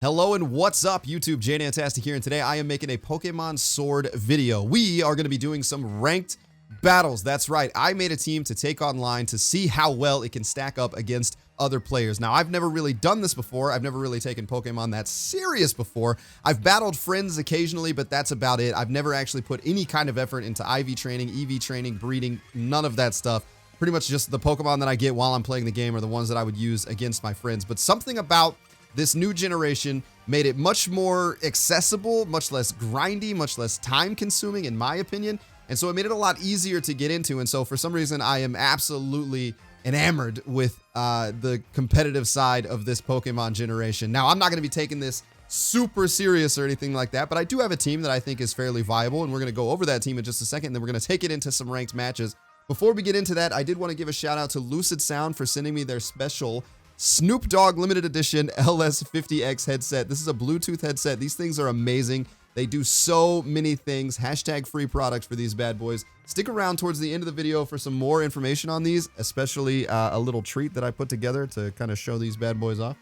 Hello and what's up YouTube, jDantastic here, and today I am making a Pokemon Sword video. We are going to be doing some ranked battles. That's right, I made a team to take online to see how well it can stack up against other players. Now, I've never really done this before. I've never really taken Pokemon that serious before. I've battled friends occasionally, but that's about it. I've never actually put any kind of effort into IV training, EV training, breeding, none of that stuff. Pretty much just the Pokemon that I get while I'm playing the game are the ones that I would use against my friends. But something about this new generation made it much more accessible, much less grindy, much less time consuming in my opinion. And so it made it a lot easier to get into. And so for some reason, I am absolutely enamored with the competitive side of this Pokemon generation. Now, I'm not going to be taking this super serious or anything like that, but I do have a team that I think is fairly viable. And we're going to go over that team in just a second. And then we're going to take it into some ranked matches. Before we get into that, I did want to give a shout out to Lucid Sound for sending me their special Snoop Dogg limited edition LS50X headset. This is a Bluetooth headset. These things are amazing. They do so many things. Hashtag free products for these bad boys. Stick around towards the end of the video for some more information on these, especially a little treat that I put together to kind of show these bad boys off.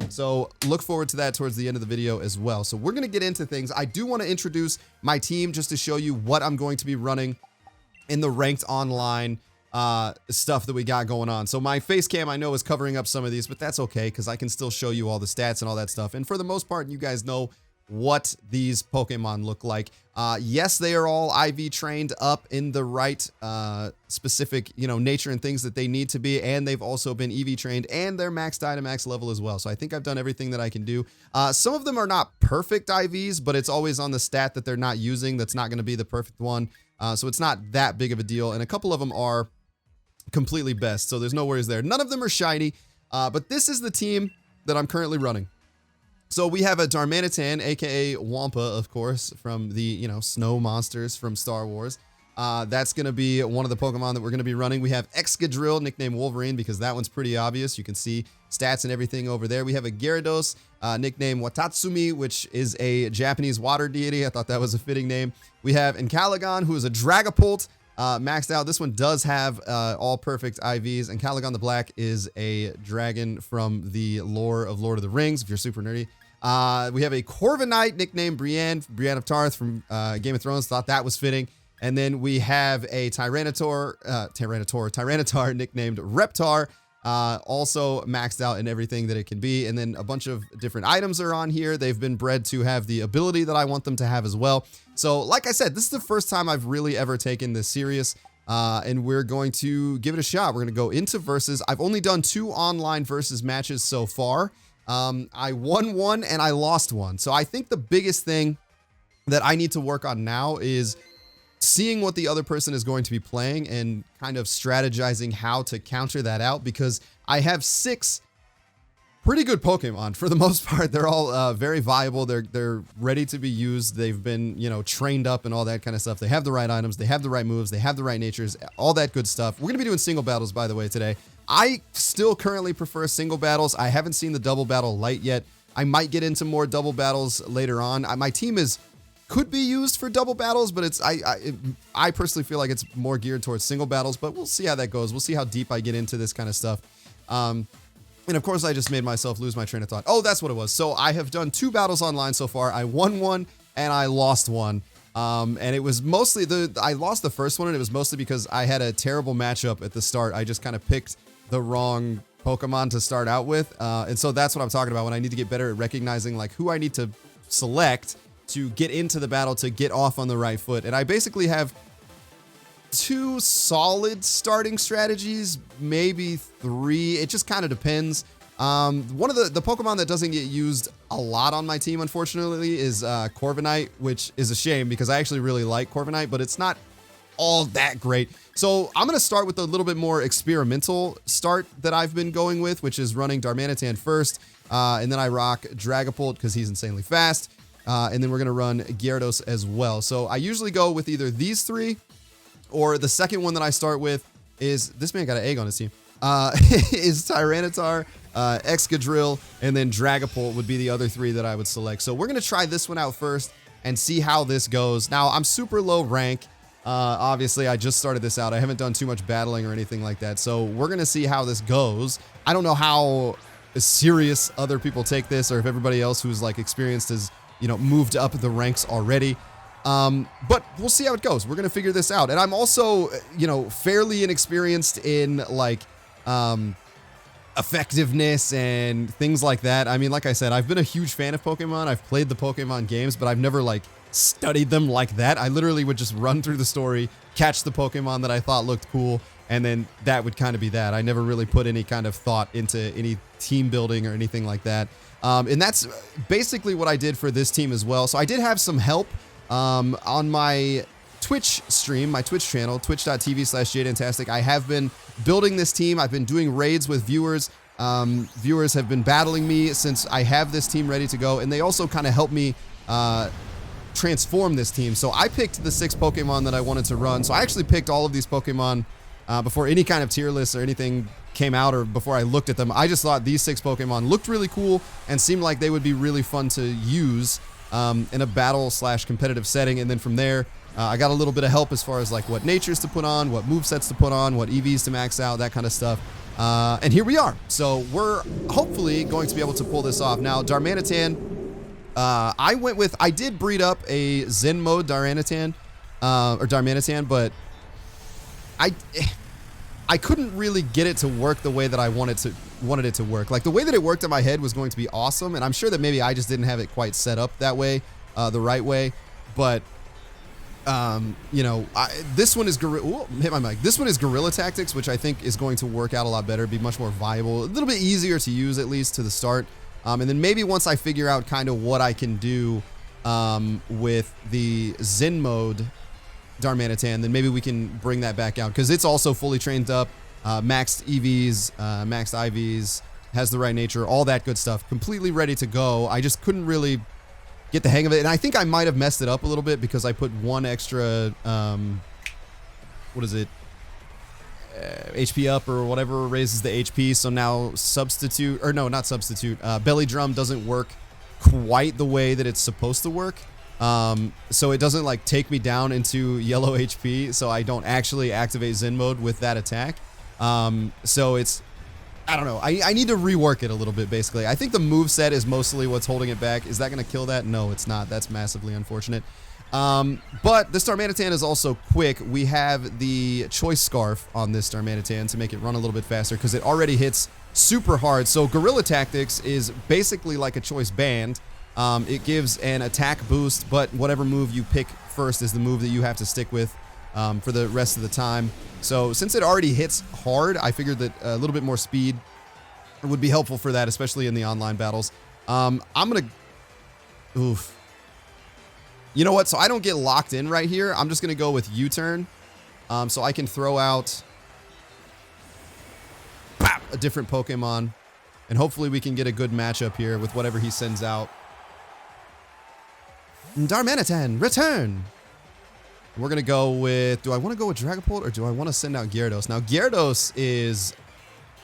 So look forward to that towards the end of the video as well. So we're going to get into things. I do want to introduce my team just to show you what I'm going to be running in the ranked online stuff that we got going on. So my face cam I know is covering up some of these, but that's okay because I can still show you all the stats and all that stuff. And for the most part, you guys know what these Pokemon look like. Yes, they are all IV trained up in the right specific, nature and things that they need to be. And they've also been EV trained and they're maxed Dynamax level as well. So I think I've done everything that I can do. Some of them are not perfect IVs, but it's always on the stat that they're not using. That's not going to be the perfect one. So it's not that big of a deal. And a couple of them are completely best, so there's no worries there. None of them are shiny, but this is the team that I'm currently running. So we have a Darmanitan, aka Wampa, of course, from the snow monsters from Star Wars. That's going to be one of the Pokemon that we're going to be running. We have Excadrill, nicknamed Wolverine, because that one's pretty obvious. You can see stats and everything over there. We have a Gyarados, nicknamed Watatsumi, which is a Japanese water deity. I thought that was a fitting name. We have Encalagon, who is a Dragapult, maxed out. This one does have all perfect IVs, and Calagon the Black is a dragon from the lore of Lord of the Rings, if you're super nerdy. We have a Corviknight nicknamed Brienne of Tarth from Game of Thrones. Thought that was fitting. And then we have a Tyranitar nicknamed Reptar, also maxed out in everything that it can be. And then a bunch of different items are on here. They've been bred to have the ability that I want them to have as well. So like I said, this is the first time I've really ever taken this serious, and we're going to give it a shot. We're going to go into versus. I've only done 2 online versus matches so far. I won one and I lost one. So I think the biggest thing that I need to work on now is seeing what the other person is going to be playing and kind of strategizing how to counter that out, because I have 6 pretty good Pokemon for the most part. They're all very viable. They're ready to be used. They've been, trained up and all that kind of stuff. They have the right items. They have the right moves. They have the right natures, all that good stuff. We're going to be doing single battles, by the way, today. I still currently prefer single battles. I haven't seen the double battle light yet. I might get into more double battles later on. My team could be used for double battles, but I personally feel like it's more geared towards single battles, but we'll see how that goes. We'll see how deep I get into this kind of stuff. And of course, I just made myself lose my train of thought. Oh, that's what it was. So I have done 2 battles online so far. I won one and I lost one. And it was mostly I lost the first one, and it was mostly because I had a terrible matchup at the start. I just kind of picked the wrong Pokemon to start out with. And so that's what I'm talking about when I need to get better at recognizing like who I need to select to get into the battle, to get off on the right foot. And I basically have 2 solid starting strategies, maybe 3. It just kind of depends. One of the Pokemon that doesn't get used a lot on my team, unfortunately, is Corviknight, which is a shame because I actually really like Corviknight, but it's not all that great. So I'm going to start with a little bit more experimental start that I've been going with, which is running Darmanitan first, and then I rock Dragapult because he's insanely fast, and then we're going to run Gyarados as well. So I usually go with either these 3, or the second one that I start with is, this man got an egg on his team, is Tyranitar, Excadrill, and then Dragapult would be the other 3 that I would select. So we're going to try this one out first and see how this goes. Now, I'm super low rank. Obviously, I just started this out. I haven't done too much battling or anything like that. So we're going to see how this goes. I don't know how serious other people take this, or if everybody else who's like experienced has, you know, moved up the ranks already. But we'll see how it goes. We're going to figure this out. And I'm also, you know, fairly inexperienced in like, effectiveness and things like that. I mean, like I said, I've been a huge fan of Pokemon. I've played the Pokemon games, but I've never like studied them like that. I literally would just run through the story, catch the Pokemon that I thought looked cool, and then that would kind of be that. I never really put any kind of thought into any team building or anything like that. And that's basically what I did for this team as well. So I did have some help on my Twitch stream, my Twitch channel, twitch.tv/jDantastic. I have been building this team. I've been doing raids with viewers. Viewers have been battling me since I have this team ready to go, and they also kind of help me transform this team. So I picked the 6 Pokemon that I wanted to run. So I actually picked all of these Pokemon before any kind of tier list or anything came out, or before I looked at them. I just thought these 6 Pokemon looked really cool and seemed like they would be really fun to use in a battle/competitive setting. And then from there, I got a little bit of help as far as like what natures to put on, what movesets to put on, what EVs to max out, that kind of stuff. And here we are. So we're hopefully going to be able to pull this off. Now, Darmanitan, I did breed up a Zen mode Darmanitan, but I couldn't really get it to work the way that I wanted it to work. Like the way that it worked in my head was going to be awesome, and I'm sure that maybe I just didn't have it quite set up that way, the right way. But you know, this one is hit my mic. This one is Guerrilla Tactics, which I think is going to work out a lot better, be much more viable, a little bit easier to use at least to the start. And then maybe once I figure out kind of what I can do with the Zen mode Darmanitan, then maybe we can bring that back out, because it's also fully trained up, maxed EVs, maxed IVs, has the right nature, all that good stuff, completely ready to go. I just couldn't really get the hang of it, and I think I might have messed it up a little bit because I put one extra, what is it, HP up or whatever raises the HP, so now substitute, or no, not substitute, belly drum doesn't work quite the way that it's supposed to work. So it doesn't like take me down into yellow HP, so I don't actually activate Zen mode with that attack. So it's, I don't know, I need to rework it a little bit, basically. I think the move set is mostly what's holding it back. Is that going to kill that? No, it's not. That's massively unfortunate. But this Darmanitan is also quick. We have the Choice Scarf on this Darmanitan to make it run a little bit faster, because it already hits super hard. So Guerrilla Tactics is basically like a Choice Band. It gives an attack boost, but whatever move you pick first is the move that you have to stick with for the rest of the time. So since it already hits hard, I figured that a little bit more speed would be helpful for that, especially in the online battles. I'm gonna, oof. You know what? So I don't get locked in right here. I'm just gonna go with U-turn, so I can throw out a different Pokemon, and hopefully we can get a good matchup here with whatever he sends out. Darmanitan, return! We're going to go with, do I want to go with Dragapult or do I want to send out Gyarados? Now, Gyarados is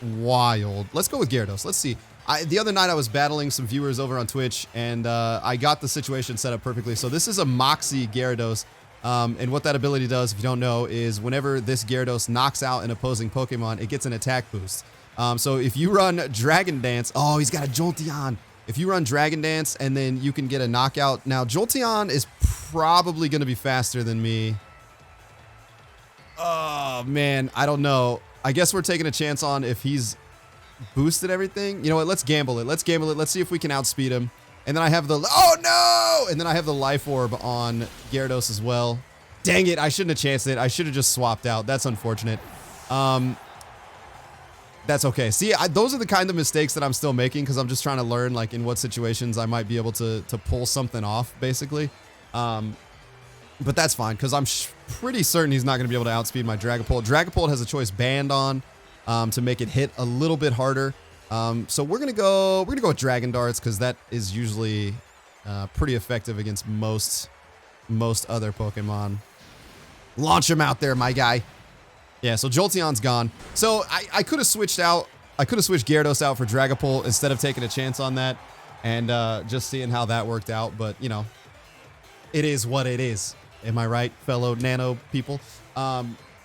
wild. Let's go with Gyarados. Let's see. The other night I was battling some viewers over on Twitch, and I got the situation set up perfectly. So this is a Moxie Gyarados, and what that ability does, if you don't know, is whenever this Gyarados knocks out an opposing Pokemon, it gets an attack boost. So if you run Dragon Dance, oh, he's got a Jolteon. If you run Dragon Dance and then you can get a knockout. Now, Jolteon is probably going to be faster than me. Oh, man. I don't know. I guess we're taking a chance on if he's boosted everything. You know what? Let's gamble it. Let's gamble it. Let's see if we can outspeed him. And then I have the... Oh, no! And then I have the Life Orb on Gyarados as well. Dang it. I shouldn't have chanced it. I should have just swapped out. That's unfortunate. That's okay. See, those are the kind of mistakes that I'm still making, because I'm just trying to learn, like, in what situations I might be able to pull something off, basically. But that's fine, because I'm pretty certain he's not going to be able to outspeed my Dragapult. Dragapult has a Choice Band on to make it hit a little bit harder. So we're gonna go with Dragon Darts, because that is usually pretty effective against most other Pokemon. Launch him out there, my guy. Yeah, so Jolteon's gone. So I could have switched out. I could have switched Gyarados out for Dragapult instead of taking a chance on that and just seeing how that worked out. But, you know, it is what it is. Am I right, fellow nano people?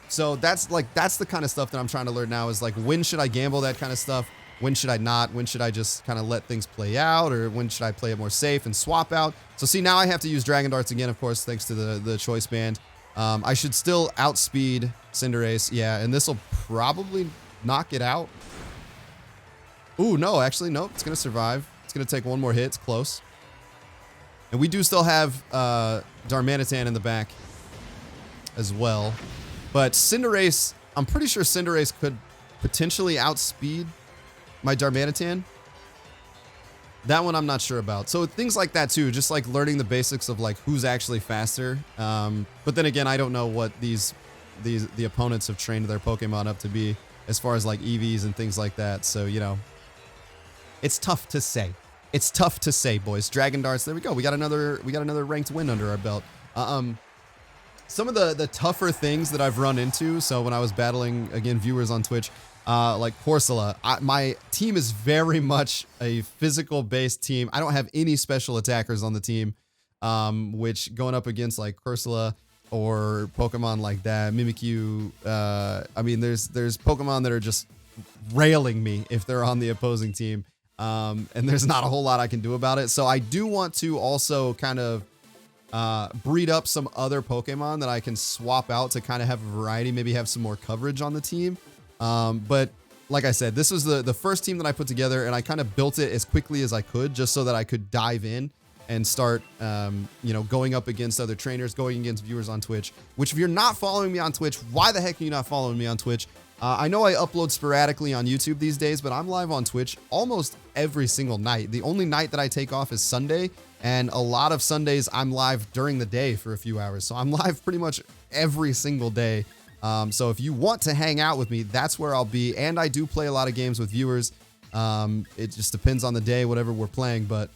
So that's the kind of stuff that I'm trying to learn now, is like, when should I gamble that kind of stuff? When should I not? When should I just kind of let things play out? Or when should I play it more safe and swap out? So see, now I have to use Dragon Darts again, of course, thanks to the choice band. I should still outspeed Cinderace. Yeah, and this will probably knock it out. Ooh, no, actually, nope. It's going to survive. It's going to take one more hit. It's close. And we do still have Darmanitan in the back as well. But Cinderace, I'm pretty sure Cinderace could potentially outspeed my Darmanitan. That one I'm not sure about. So things like that too, just like learning the basics of like who's actually faster. But then again, I don't know what the opponents have trained their Pokemon up to be as far as like EVs and things like that. So, you know, it's tough to say. It's tough to say, boys. Dragon Darts, there we go. We got another ranked win under our belt. Some of the tougher things that I've run into, so when I was battling, again, viewers on Twitch, like Corsola, my team is very much a physical-based team. I don't have any special attackers on the team, which going up against like Corsola or Pokemon like that, Mimikyu, I mean, there's Pokemon that are just railing me if they're on the opposing team, and there's not a whole lot I can do about it. So I do want to also kind of breed up some other Pokemon that I can swap out to kind of have a variety, maybe have some more coverage on the team. But like I said, this was the first team that I put together, and I kind of built it as quickly as I could just so that I could dive in and start, you know, going up against other trainers, going against viewers on Twitch, which if you're not following me on Twitch, why the heck are you not following me on Twitch? I know I upload sporadically on YouTube these days, but I'm live on Twitch almost every single night. The only night that I take off is Sunday, and a lot of Sundays I'm live during the day for a few hours. So I'm live pretty much every single day. So if you want to hang out with me, that's where I'll be. And I do play a lot of games with viewers. It just depends on the day, whatever we're playing, but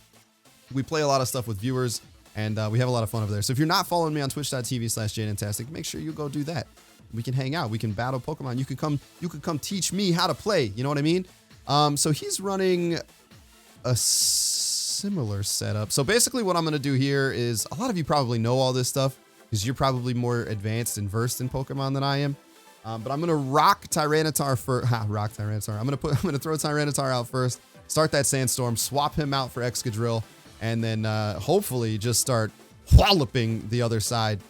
we play a lot of stuff with viewers, and we have a lot of fun over there. So if you're not following me on twitch.tv/jDantastic, make sure you go do that. We can hang out. We can battle Pokemon. You could come teach me how to play. You know what I mean? So he's running a similar setup. So basically what I'm going to do here is, a lot of you probably know all this stuff because you're probably more advanced and versed in Pokemon than I am. But I'm going to rock Tyranitar for rock Tyranitar. I'm going to throw Tyranitar out first, start that Sandstorm, swap him out for Excadrill, and then hopefully just start walloping the other side,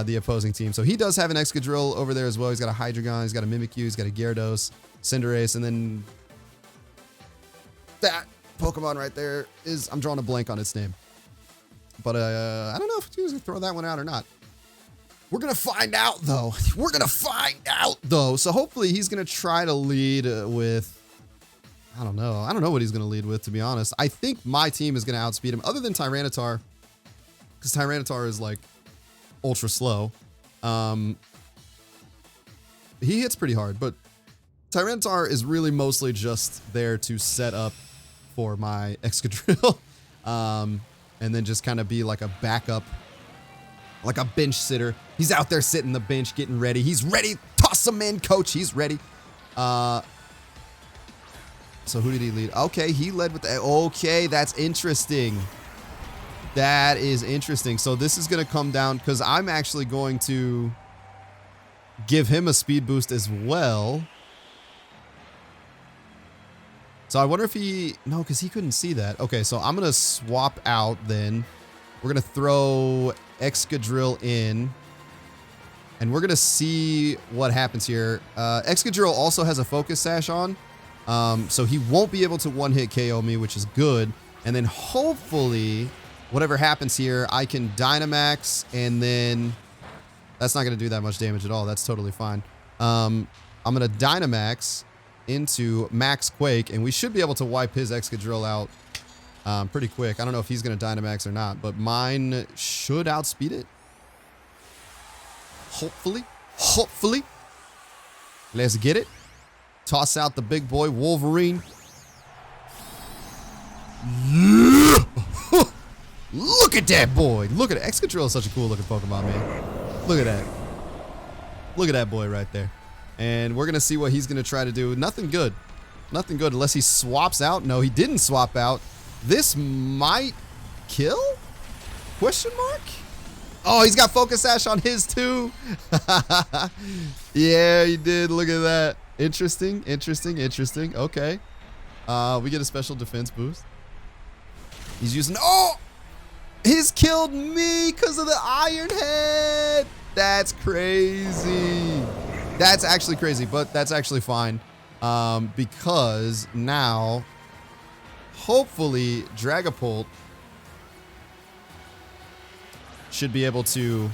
the opposing team. So he does have an Excadrill over there as well. He's got a Hydreigon, he's got a Mimikyu, he's got a Gyarados, Cinderace, and then that Pokemon right there is, I'm drawing a blank on its name. But I don't know if he's going to throw that one out or not. We're going to find out, though. We're going to find out, though. So hopefully he's going to try to lead with, I don't know. I don't know what he's going to lead with, to be honest. I think my team is going to outspeed him, other than Tyranitar, because Tyranitar is, like, ultra slow. He hits pretty hard, but Tyranitar is really mostly just there to set up for my Excadrill, and then just kind of be like a backup, like a bench sitter. He's out there sitting the bench, getting ready. He's ready. Toss him in, coach. He's ready. So who did he lead? Okay, he led with the... Okay, that's interesting. That is interesting. So this is going to come down, because I'm actually going to give him a speed boost as well. So I wonder if he... No, because he couldn't see that. Okay, so I'm going to swap out then. We're going to throw Excadrill in, and we're going to see what happens here. Excadrill also has a Focus Sash on, so he won't be able to one-hit KO me, which is good. And then hopefully, whatever happens here, I can Dynamax, and then... That's not going to do that much damage at all. That's totally fine. I'm going to Dynamax into Max Quake, and we should be able to wipe his Excadrill out pretty quick. I don't know if he's going to Dynamax or not, but mine should outspeed it. Hopefully. Hopefully. Let's get it. Toss out the big boy, Wolverine. Yeah! Look at that boy. Look at it. Excadrill is such a cool looking Pokemon, man. Look at that. Look at that boy right there. And we're going to see what he's going to try to do. Nothing good. Nothing good unless he swaps out. No, he didn't swap out. This might kill? Question mark? Oh, he's got Focus Sash on his too. Yeah, he did. Look at that. Interesting, interesting, interesting. Okay. We get a special defense boost. He's using, oh! He's killed me because of the Iron Head. That's crazy. That's actually crazy, but that's actually fine. Because now, hopefully, Dragapult should be able to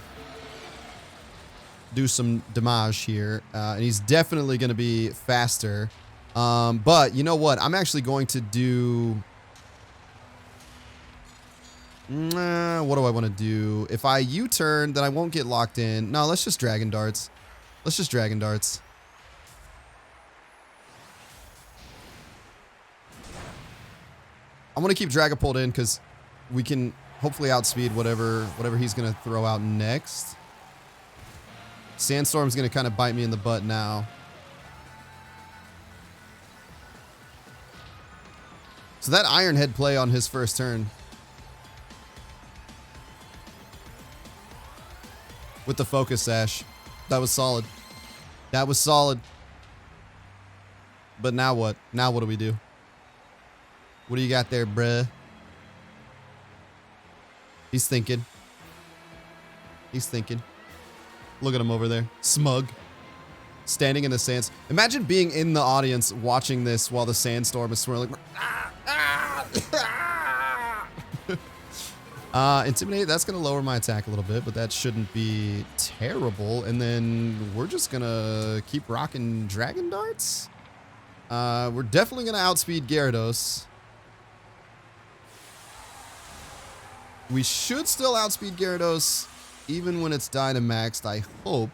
do some damage here. And he's definitely going to be faster. But you know what? I'm actually going to do... what do I want to do? If I U-turn, then I won't get locked in. No, let's just Dragon Darts. Let's just Dragon Darts. I want to keep Dragapult in because we can hopefully outspeed whatever he's going to throw out next. Sandstorm's going to kind of bite me in the butt now. So that Iron Head play on his first turn with the Focus Sash, that was solid. That was solid. But now what? Now what do we do? What do you got there, bruh? He's thinking. He's thinking. Look at him over there. Smug. Standing in the sands. Imagine being in the audience watching this while the sandstorm is swirling. Intimidate, that's going to lower my attack a little bit, but that shouldn't be terrible. And then we're just going to keep rocking Dragon Darts. We're definitely going to outspeed Gyarados. We should still outspeed Gyarados even when it's Dynamaxed, I hope.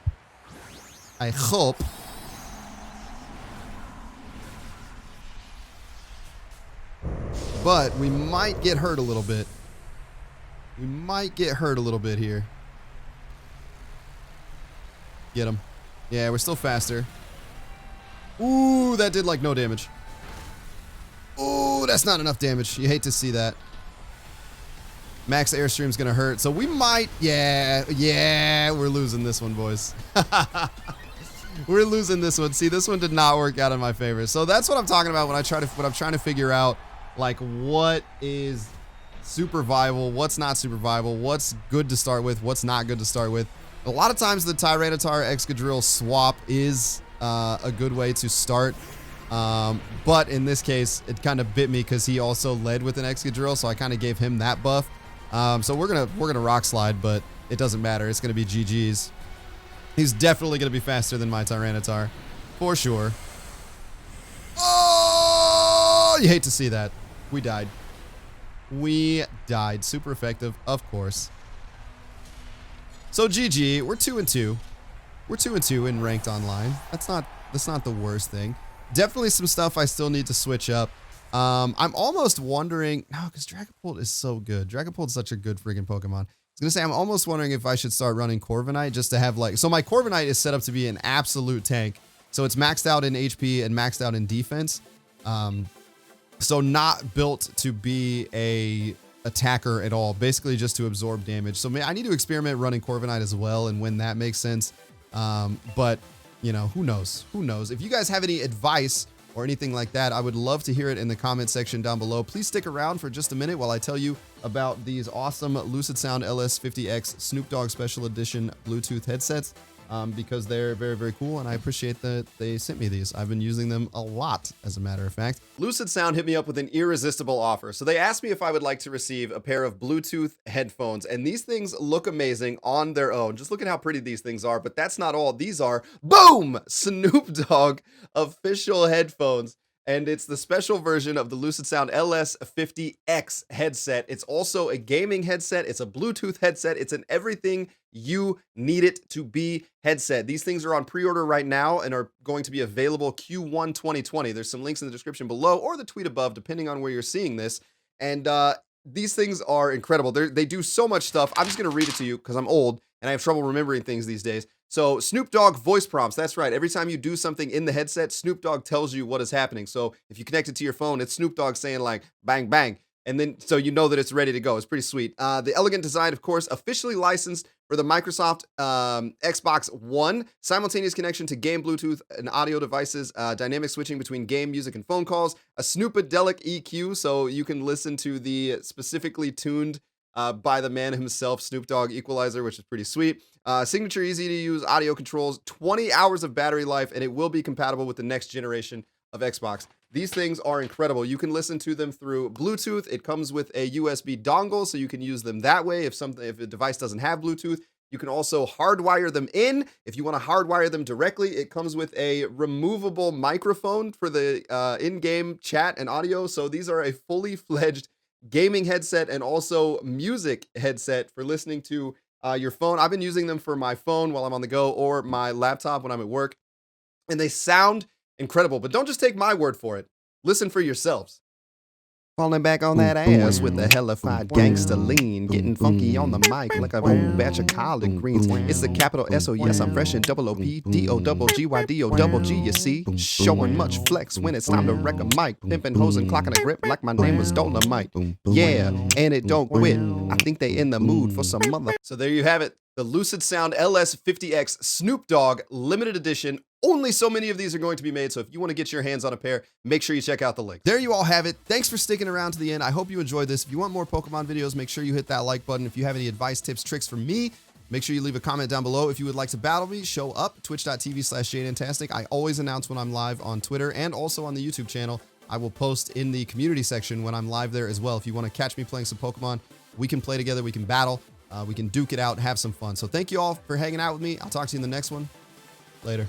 I hope. But we might get hurt a little bit. We might get hurt a little bit here. Get him. Yeah, we're still faster. Ooh, that did like no damage. Ooh, that's not enough damage. You hate to see that. Max Airstream's gonna hurt. So we might, yeah, we're losing this one, boys. We're losing this one. See, this one did not work out in my favor. So that's what I'm talking about when I'm trying to figure out like what is super viable, what's not super viable, what's good to start with, what's not good to start with. A lot of times the Tyranitar Excadrill swap is a good way to start. But in this case, it kind of bit me because he also led with an Excadrill, so I kind of gave him that buff. So we're gonna Rock Slide, but it doesn't matter. It's gonna be GG's. He's definitely gonna be faster than my Tyranitar, for sure. Oh, you hate to see that. We died. We died. Super effective, of course. So GG. We're 2-2. We're 2-2 in ranked online. That's not the worst thing. Definitely some stuff I still need to switch up. I'm almost wondering, no, because Dragapult is so good. Dragapult's such a good freaking Pokemon. I was gonna say, I'm almost wondering if I should start running Corviknight just to have like, so my Corviknight is set up to be an absolute tank. So it's maxed out in HP and maxed out in defense. So not built to be a attacker at all, basically just to absorb damage. So I need to experiment running Corviknight as well, and when that makes sense. But you know, who knows? Who knows? If you guys have any advice or anything like that, I would love to hear it in the comment section down below. Please stick around for just a minute while I tell you about these awesome Lucid Sound LS50X Snoop Dogg Special Edition Bluetooth headsets. Because they're very, very cool, and I appreciate that they sent me these. I've been using them a lot, as a matter of fact. Lucid Sound hit me up with an irresistible offer. So they asked me if I would like to receive a pair of Bluetooth headphones, and these things look amazing on their own. Just look at how pretty these things are, but that's not all. These are, boom, Snoop Dogg official headphones. And it's the special version of the Lucid Sound LS50X headset. It's also a gaming headset. It's a Bluetooth headset. It's an everything you need it to be headset. These things are on pre-order right now and are going to be available Q1 2020. There's some links in the description below or the tweet above, depending on where you're seeing this. And these things are incredible. They do so much stuff. I'm just going to read it to you because I'm old and I have trouble remembering things these days. So Snoop Dogg voice prompts. That's right. Every time you do something in the headset, Snoop Dogg tells you what is happening. So if you connect it to your phone, it's Snoop Dogg saying like, bang, bang. and then so you know that it's ready to go. It's pretty sweet. The elegant design, of course, officially licensed for the Microsoft Xbox One. Simultaneous connection to game Bluetooth and audio devices. Dynamic switching between game, music, and phone calls. A Snoopadelic EQ, so you can listen to the specifically tuned by the man himself, Snoop Dogg equalizer, which is pretty sweet. Signature easy to use audio controls, 20 hours of battery life, and it will be compatible with the next generation of Xbox. These things are incredible. You can listen to them through Bluetooth. It comes with a USB dongle, so you can use them that way if a device doesn't have Bluetooth. You can also hardwire them in. If you want to hardwire them directly, it comes with a removable microphone for the in-game chat and audio. So these are a fully fledged gaming headset and also music headset for listening to your phone. I've been using them for my phone while I'm on the go or my laptop when I'm at work, and they sound incredible. But don't just take my word for it. Listen for yourselves. Falling back on that ass with the hellified gangster lean, getting funky on the mic like a whole batch of collard greens. It's the capital S, oh yes, I'm fresh and double O-P, D-O-double-G-Y-D-O double G, you see. Showing much flex when it's time to wreck a mic. Pimping hoes and clocking a grip like my name was Dolomite. Yeah, and it don't quit. I think they in the mood for some mother. So there you have it. The Lucid Sound LS50X Snoop Dogg limited edition. Only so many of these are going to be made, so if you want to get your hands on a pair, make sure you check out the link. There you all have it. Thanks for sticking around to the end. I hope you enjoyed this. If you want more Pokemon videos, make sure you hit that like button. If you have any advice, tips, tricks for me, make sure you leave a comment down below. If you would like to battle me, show up, twitch.tv/jDantastic. I always announce when I'm live on Twitter and also on the YouTube channel. I will post in the community section when I'm live there as well. If you want to catch me playing some Pokemon, we can play together, we can battle. We can duke it out and have some fun. So thank you all for hanging out with me. I'll talk to you in the next one. Later.